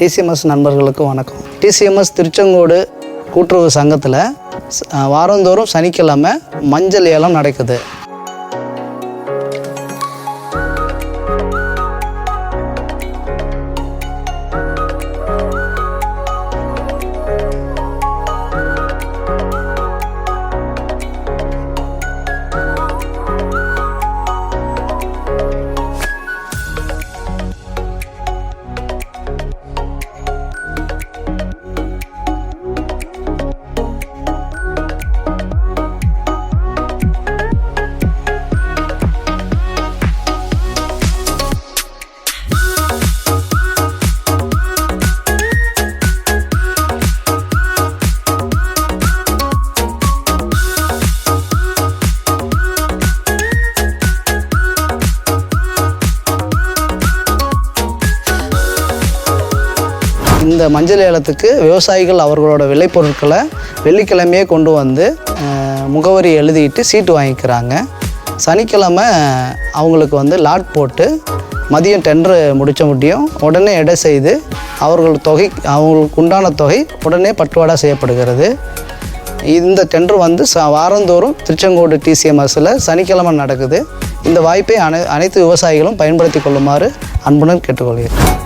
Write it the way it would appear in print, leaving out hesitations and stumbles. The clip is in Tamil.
டிசிஎம்எஸ் நண்பர்களுக்கு வணக்கம். டிசிஎம்எஸ் திருச்செங்கோடு கூட்டுறவு சங்கத்தில் வாரந்தோறும் சனிக்கிழமை மஞ்சள் ஏலம் நடக்குது. இந்த மஞ்சள் ஏலத்துக்கு விவசாயிகள் அவர்களோட விளைபொருட்களை வெள்ளிக்கிழமையே கொண்டு வந்து முகவரி எழுதிட்டு சீட்டு வாங்கிக்கிறாங்க. சனிக்கிழமை அவங்களுக்கு வந்து லாட் போட்டு மதியம் டெண்டரு முடியும் உடனே எடை செய்து அவங்களுக்கு உண்டான தொகை உடனே பட்டுவாடா செய்யப்படுகிறது. இந்த டெண்டர் வந்து வாரந்தோறும் திருச்செங்கோடு டிசிஎம்எஸில் சனிக்கிழமை நடக்குது. இந்த வாய்ப்பை அனைத்து விவசாயிகளும் பயன்படுத்தி கொள்ளுமாறு அன்புடன் கேட்டுக்கொள்கிறேன்.